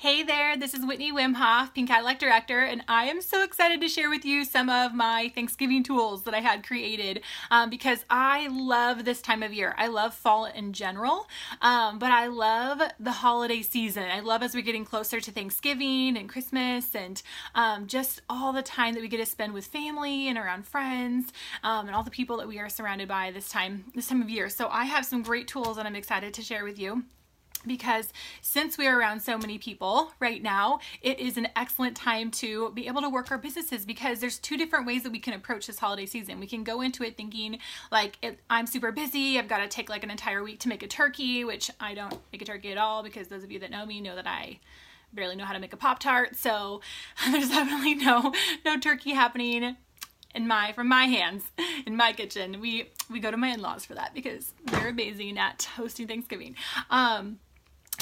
Hey there, this is Whitney Wimhoff, Pink Cadillac Director, and I am so excited to share with you some of my Thanksgiving tools that I had created because I love this time of year. I love fall in general, but I love the holiday season. I love as we're getting closer to Thanksgiving and Christmas and just all the time that we get to spend with family and around friends and all the people that we are surrounded by this time of year. So I have some great tools that I'm excited to share with you, because since we are around so many people right now, it is an excellent time to be able to work our businesses, because there's two different ways that we can approach this holiday season. We can go into it thinking like, I'm super busy, I've got to take like an entire week to make a turkey, which I don't make a turkey at all, because those of you that know me know that I barely know how to make a Pop-Tart, so there's definitely no turkey happening from my hands in my kitchen. We go to my in-laws for that because they're amazing at hosting Thanksgiving.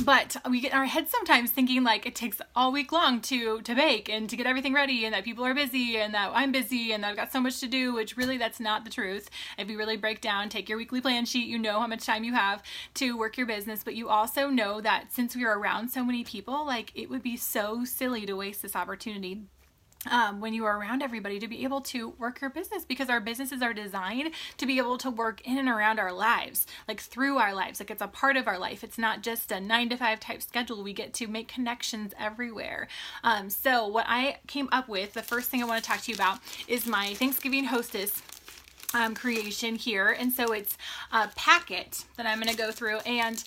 But we get in our heads sometimes thinking like it takes all week long to bake and to get everything ready, and that people are busy and that I'm busy and that I've got so much to do, which really that's not the truth. If you really break down, take your weekly plan sheet, you know how much time you have to work your business, but you also know that since we are around so many people, like it would be so silly to waste this opportunity when you are around everybody to be able to work your business, because our businesses are designed to be able to work in and around our lives, like through our lives, like it's a part of our life. It's not just a 9-to-5 type schedule. We get to make connections everywhere. So what I came up with, the first thing I want to talk to you about is my Thanksgiving Hostess creation here. And so it's a packet that I'm going to go through, and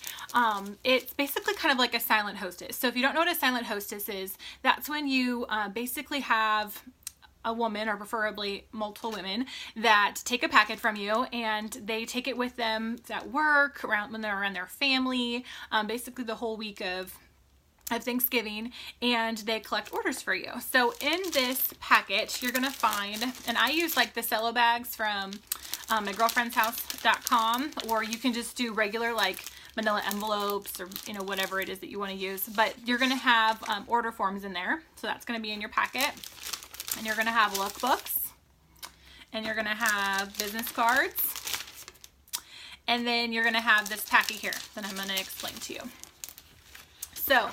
it's basically kind of like a silent hostess. So if you don't know what a silent hostess is, that's when you basically have a woman, or preferably multiple women, that take a packet from you and they take it with them at work, when they're around their family, basically the whole week of Thanksgiving, and they collect orders for you. So in this packet, you're gonna find, and I use like the cello bags from mygirlfriendshouse.com, or you can just do regular like manila envelopes, or whatever it is that you want to use, but you're gonna have order forms in there. So that's gonna be in your packet, and you're gonna have lookbooks, and you're gonna have business cards, and then you're gonna have this packet here that I'm gonna explain to you. So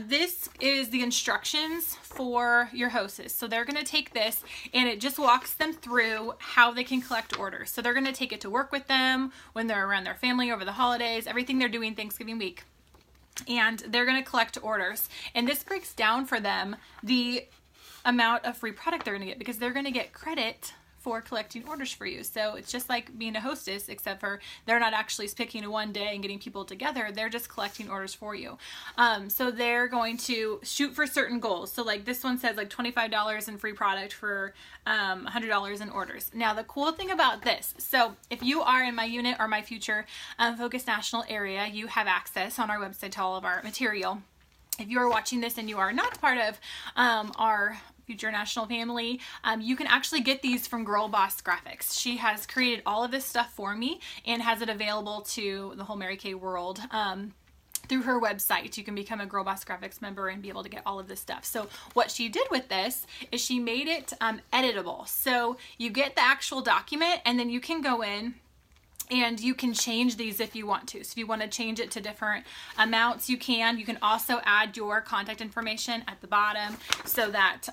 this is the instructions for your hostess. So they're going to take this, and it just walks them through how they can collect orders. So they're going to take it to work with them when they're around their family over the holidays, everything they're doing Thanksgiving week. And they're going to collect orders. And this breaks down for them the amount of free product they're going to get, because they're going to get credit for collecting orders for you. So it's just like being a hostess, except for they're not actually picking one day and getting people together. They're just collecting orders for you. So they're going to shoot for certain goals. So like this one says like $25 in free product for $100 in orders. Now the cool thing about this, so if you are in my unit or my future Focus National area, you have access on our website to all of our material. If you are watching this and you are not part of our Future National family, you can actually get these from Girl Boss Graphics. She has created all of this stuff for me and has it available to the whole Mary Kay world through her website. You can become a Girl Boss Graphics member and be able to get all of this stuff. So what she did with this is she made it editable. So you get the actual document, and then you can go in and you can change these if you want to. So if you want to change it to different amounts, you can. You can also add your contact information at the bottom, so that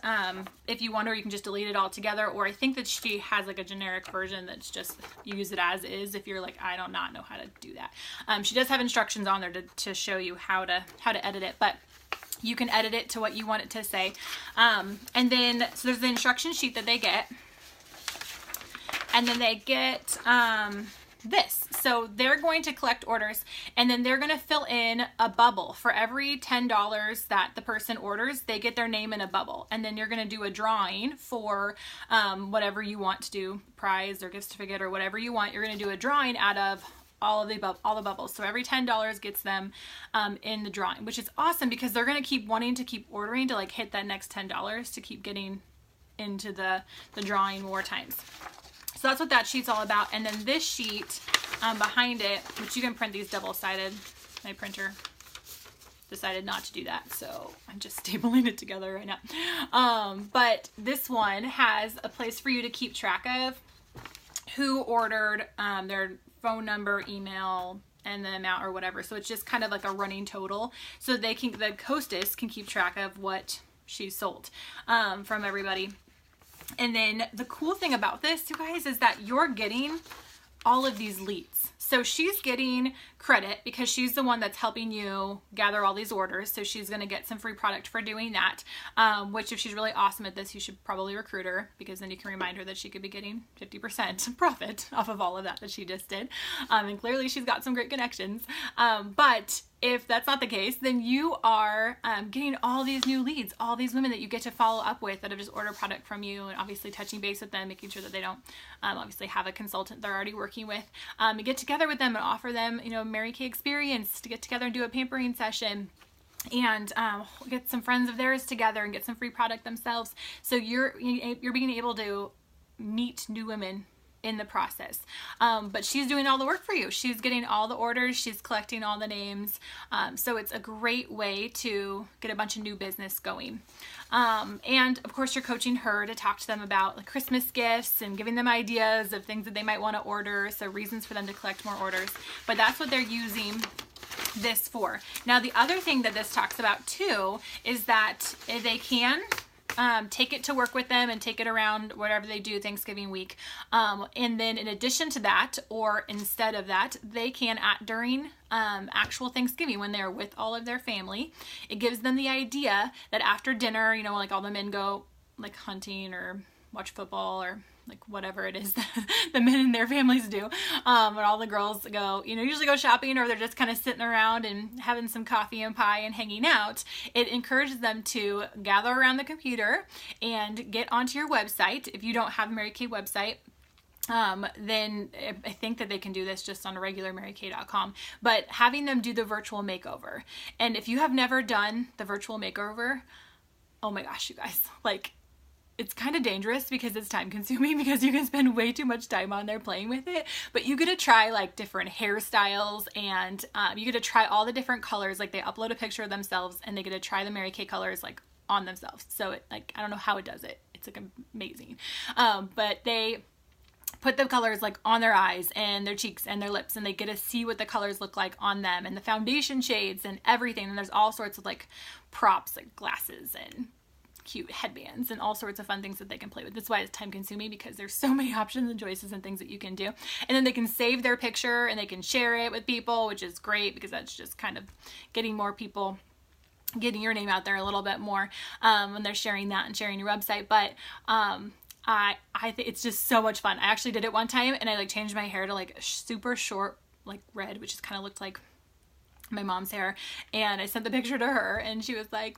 if you want, or you can just delete it all together. Or I think that she has like a generic version that's just, you use it as is if you're like, I do not know how to do that. She does have instructions on there to show you how to edit it, but you can edit it to what you want it to say. And then, so there's the instruction sheet that they get, and then they get this. So they're going to collect orders, and then they're going to fill in a bubble. For every $10 that the person orders, they get their name in a bubble, and then you're going to do a drawing for whatever you want to do, prize or gift certificate or whatever you want. You're going to do a drawing out of all the bubbles. So every $10 gets them in the drawing, which is awesome, because they're going to keep wanting to keep ordering to like hit that next $10 to keep getting into the drawing more times. So that's what that sheet's all about. And then this sheet behind it, which you can print these double-sided. My printer decided not to do that, so I'm just stapling it together right now. But this one has a place for you to keep track of who ordered, their phone number, email, and the amount or whatever. So it's just kind of like a running total, so the hostess can keep track of what she's sold from everybody. And then the cool thing about this, you guys, is that you're getting all of these leads. So she's getting credit because she's the one that's helping you gather all these orders. So she's going to get some free product for doing that, which if she's really awesome at this, you should probably recruit her, because then you can remind her that she could be getting 50% profit off of all of that she just did. And clearly she's got some great connections. But if that's not the case, then you are getting all these new leads, all these women that you get to follow up with that have just ordered product from you, and obviously touching base with them, making sure that they don't obviously have a consultant they're already working with. You get together with them and offer them, Mary Kay experience, to get together and do a pampering session, and get some friends of theirs together and get some free product themselves. So you're being able to meet new women in the process. But she's doing all the work for you. She's getting all the orders. She's collecting all the names. So it's a great way to get a bunch of new business going. And of course you're coaching her to talk to them about like Christmas gifts and giving them ideas of things that they might want to order. So reasons for them to collect more orders. But that's what they're using this for. Now the other thing that this talks about too is that they can take it to work with them and take it around whatever they do Thanksgiving week. And then in addition to that, or instead of that, they can during actual Thanksgiving when they're with all of their family, it gives them the idea that after dinner, like all the men go like hunting or watch football or like whatever it is that the men in their families do, and all the girls go, usually go shopping, or they're just kind of sitting around and having some coffee and pie and hanging out. It encourages them to gather around the computer and get onto your website. If you don't have a Mary Kay website, then I think that they can do this just on a regular marykay.com, but having them do the virtual makeover. And if you have never done the virtual makeover, oh my gosh, you guys, like, it's kind of dangerous because it's time consuming, because you can spend way too much time on there playing with it. But you get to try like different hairstyles, and you get to try all the different colors. Like they upload a picture of themselves and they get to try the Mary Kay colors like on themselves. So it, like, I don't know how it does it. It's like amazing. But they put the colors like on their eyes and their cheeks and their lips, and they get to see what the colors look like on them, and the foundation shades and everything. And there's all sorts of like props, like glasses and cute headbands and all sorts of fun things that they can play with. That's why it's time consuming, because there's so many options and choices and things that you can do. And then they can save their picture and they can share it with people, which is great, because that's just kind of getting more people, getting your name out there a little bit more when they're sharing that and sharing your website. But I think it's just so much fun. I actually did it one time, and I like changed my hair to like super short, like red, which just kind of looked like my mom's hair. And I sent the picture to her, and she was like,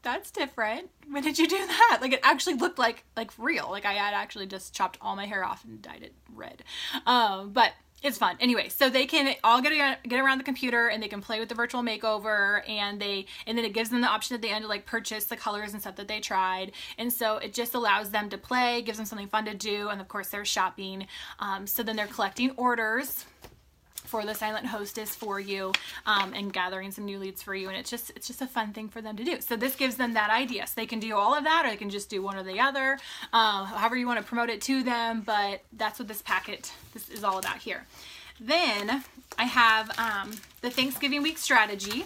"That's different. When did you do that?" Like it actually looked like real. Like I had actually just chopped all my hair off and dyed it red. But it's fun. Anyway, so they can all get around the computer and they can play with the virtual makeover, and then it gives them the option at the end to like purchase the colors and stuff that they tried. And so it just allows them to play, gives them something fun to do, and of course they're shopping. So then they're collecting orders for the silent hostess for you, and gathering some new leads for you, and it's just a fun thing for them to do. So this gives them that idea, so they can do all of that, or they can just do one or the other, however you want to promote it to them. But that's what this is all about here. Then I have the Thanksgiving week strategy.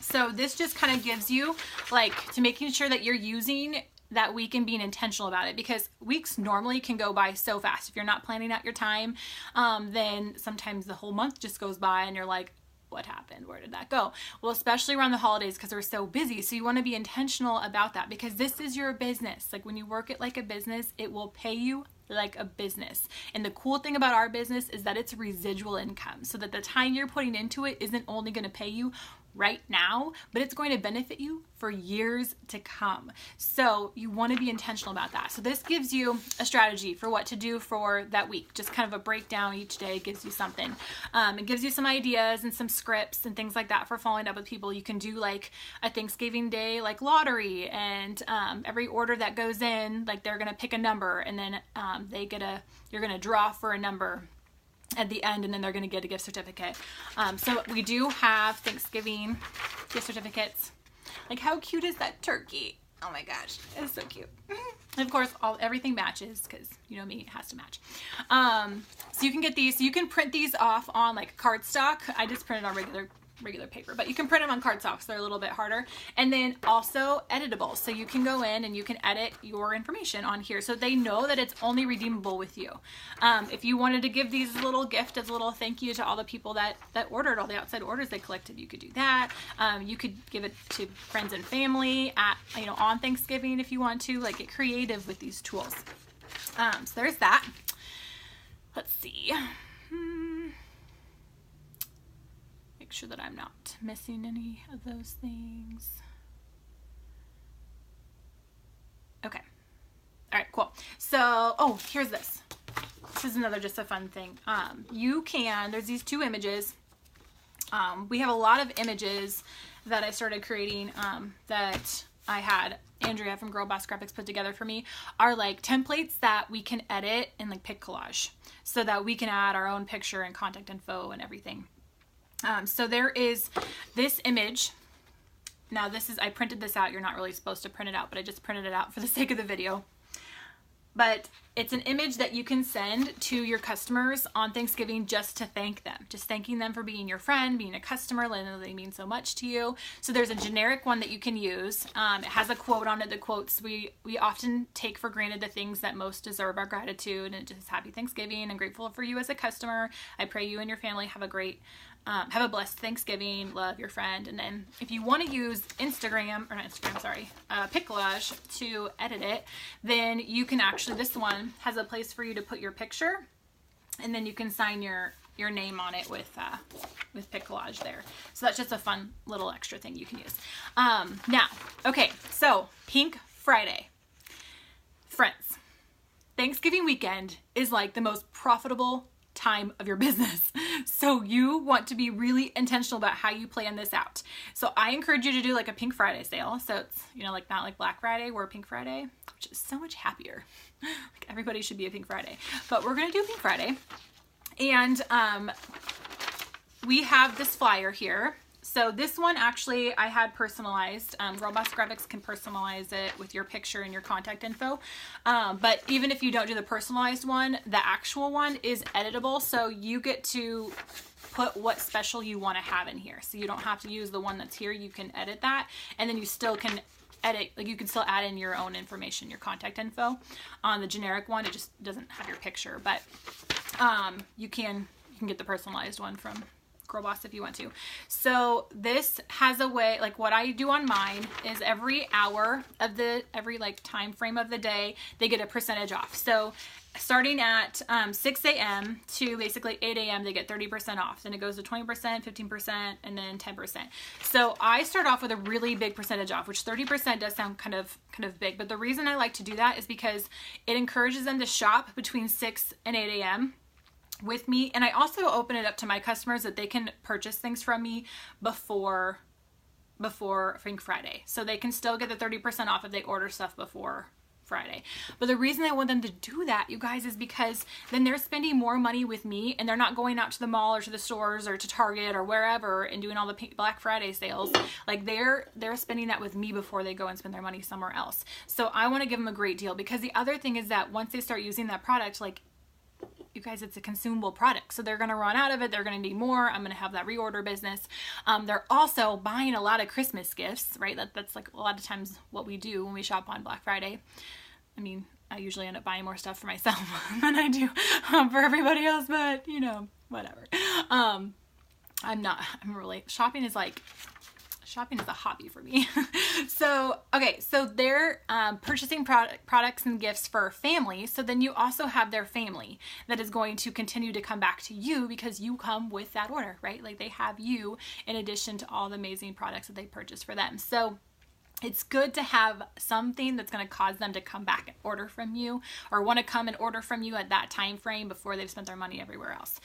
So this just kind of gives you like to making sure that you're using that week and being intentional about it, because weeks normally can go by so fast. If you're not planning out your time, then sometimes the whole month just goes by and you're like, what happened? Where did that go? Well, especially around the holidays, because we're so busy. So you want to be intentional about that, because this is your business. Like when you work it like a business, it will pay you like a business. And the cool thing about our business is that it's residual income, so that the time you're putting into it isn't only going to pay you right now, but it's going to benefit you for years to come. So you want to be intentional about that. So this gives you a strategy for what to do for that week. Just kind of a breakdown each day gives you something. It gives you some ideas and some scripts and things like that for following up with people. You can do like a Thanksgiving Day like lottery, and every order that goes in, like they're going to pick a number, and then you're going to draw for a number at the end, and then they're going to get a gift certificate. So we do have Thanksgiving gift certificates. Like how cute is that turkey? Oh my gosh, it's so cute. And of course, everything matches because you know me, it has to match. So you can get these. So you can print these off on like cardstock. I just printed on regular paper, but you can print them on cardstock, so they're a little bit harder. And then also editable, so you can go in and you can edit your information on here, so they know that it's only redeemable with you. If you wanted to give these a little gift as a little thank you to all the people that ordered, all the outside orders they collected, you could do that. You could give it to friends and family at, you know, on Thanksgiving if you want to. Like, get creative with these tools. So there's that. Let's see. Make sure that I'm not missing any of those things. Okay. All right, cool. So, oh, here's this. This is another just a fun thing. There's these two images. We have a lot of images that I started creating that I had Andrea from Girl Boss Graphics put together for me, are like templates that we can edit and like pick collage so that we can add our own picture and contact info and everything. So there is this image. Now I printed this out. You're not really supposed to print it out, but I just printed it out for the sake of the video. But it's an image that you can send to your customers on Thanksgiving just to thank them. Just thanking them for being your friend, being a customer, letting them know they mean so much to you. So there's a generic one that you can use. It has a quote on it. The quotes, we often take for granted the things that most deserve our gratitude. And it just happy Thanksgiving and grateful for you as a customer. I pray you and your family have a blessed Thanksgiving, love your friend. And then if you want to use Piccollage to edit it, then you can actually, this one has a place for you to put your picture, and then you can sign your name on it with Piccollage there. So that's just a fun little extra thing you can use. Now, okay, so Pink Friday. Friends, Thanksgiving weekend is like the most profitable time of your business. So you want to be really intentional about how you plan this out. So I encourage you to do like a Pink Friday sale. So it's, you know, like not like Black Friday, we're Pink Friday, which is so much happier. Like everybody should be a Pink Friday, but we're going to do Pink Friday. And we have this flyer here. So this one actually I had personalized. Girl Boss Graphics can personalize it with your picture and your contact info. But even if you don't do the personalized one, the actual one is editable. So you get to put what special you want to have in here. So you don't have to use the one that's here. You can edit that, and then you still can edit, like you can still add in your own information, your contact info. On the generic one, it just doesn't have your picture, but you can get the personalized one from Girl Boss if you want to. So this has a way, like what I do on mine is every hour of every like time frame of the day, they get a percentage off. So starting at 6 a.m. to basically 8 a.m. they get 30% off. Then it goes to 20%, 15%, and then 10%. So I start off with a really big percentage off, which 30% does sound kind of big. But the reason I like to do that is because it encourages them to shop between 6 and 8 a.m. with me. And I also open it up to my customers that they can purchase things from me before Pink Friday. So they can still get the 30% off if they order stuff before Friday. But the reason I want them to do that, you guys, is because then they're spending more money with me and they're not going out to the mall or to the stores or to Target or wherever and doing all the Black Friday sales. Like they're spending that with me before they go and spend their money somewhere else. So I want to give them a great deal, because the other thing is that once they start using that product, like, you guys, it's a consumable product. So they're going to run out of it. They're going to need more. I'm going to have that reorder business. They're also buying a lot of Christmas gifts, right? That's like a lot of times what we do when we shop on Black Friday. I mean, I usually end up buying more stuff for myself than I do for everybody else, but you know, whatever. Shopping is a hobby for me. So, okay, so they're purchasing products and gifts for family. So then you also have their family that is going to continue to come back to you because you come with that order, right? Like they have you in addition to all the amazing products that they purchased for them. So it's good to have something that's going to cause them to come back and order from you, or want to come and order from you at that time frame before they've spent their money everywhere else.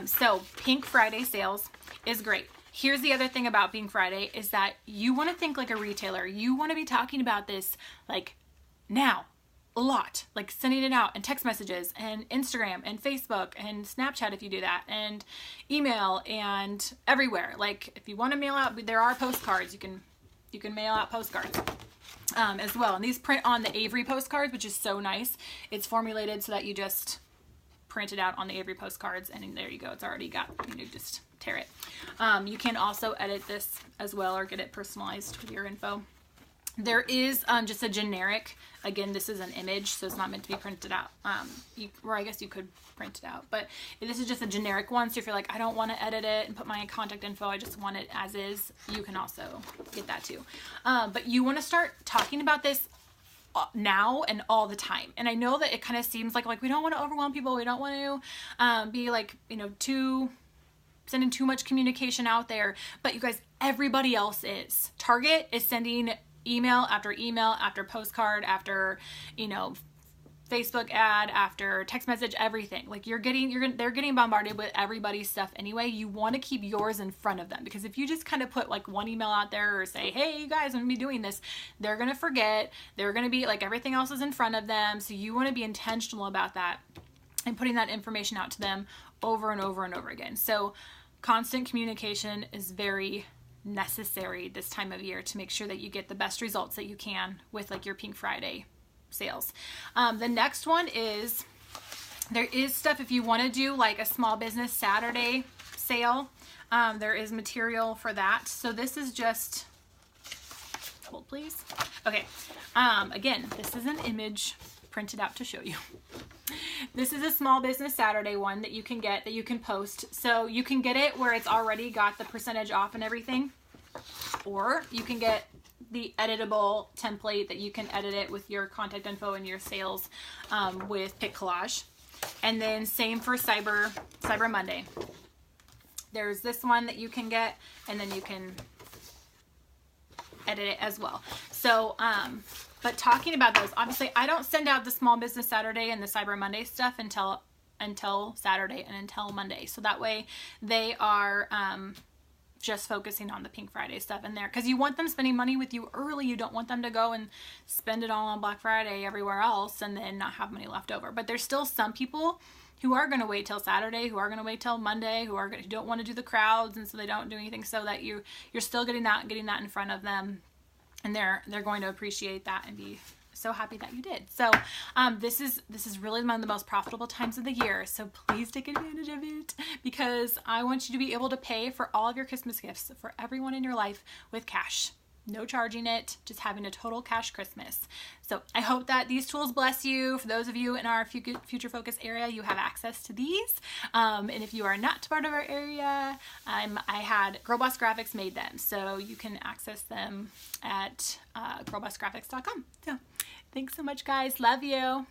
So Pink Friday sales is great. Here's the other thing about Pink Friday is that you want to think like a retailer. You want to be talking about this like now, a lot, like sending it out in text messages and Instagram and Facebook and Snapchat if you do that, and email and everywhere. Like if you want to mail out, there are postcards. You can mail out postcards. as well. And these print on the Avery postcards, which is so nice. It's formulated so that you just print it out on the Avery postcards, and there you go. It's already got, you know, just tear it. You can also edit this as well or get it personalized with your info. There is just a generic, again, this is an image, so it's not meant to be printed out. Or I guess you could print it out, but this is just a generic one. So if you're like, I don't want to edit it and put my contact info, I just want it as is, you can also get that too. But you want to start talking about this now and all the time. And I know that it kind of seems like we don't want to overwhelm people. We don't want to be like, you know, sending too much communication out there. But you guys, everybody else is. Target is sending email after postcard, after, you know, Facebook ad, after text message, everything. Like they're getting bombarded with everybody's stuff anyway. You want to keep yours in front of them, because if you just kind of put like one email out there or say, hey, you guys, I'm gonna be doing this, they're gonna forget. They're gonna be like, everything else is in front of them. So you want to be intentional about that and putting that information out to them over and over and over again. So constant communication is very necessary this time of year to make sure that you get the best results that you can with like your Pink Friday sales. The next one is, there is stuff if you want to do like a small business Saturday sale. There is material for that. So this is just, hold please. Okay. Again, this is an image printed out to show you. This is a small business Saturday one that you can get, that you can post. So you can get it where it's already got the percentage off and everything, or you can get the editable template that you can edit it with your contact info and your sales with Pic Collage. And then same for Cyber Monday. There's this one that you can get, and then you can edit it as well. So, but talking about those, obviously I don't send out the Small Business Saturday and the Cyber Monday stuff until Saturday and until Monday. So that way they are just focusing on the Pink Friday stuff in there, because you want them spending money with you early. You don't want them to go and spend it all on Black Friday everywhere else and then not have money left over. But there's still some people who are going to wait till Saturday, who are going to wait till Monday, who don't want to do the crowds, and so they don't do anything, so that you're still getting that in front of them, and they're going to appreciate that and be so happy that you did. So this is really one of the most profitable times of the year, so please take advantage of it, because I want you to be able to pay for all of your Christmas gifts for everyone in your life with cash. No charging it, just having a total cash Christmas. So I hope that these tools bless you. For those of you in our Future Focus area, you have access to these. And if you are not part of our area, I had Girl Boss Graphics made them. So you can access them at girlbossgraphics.com. So thanks so much, guys. Love you.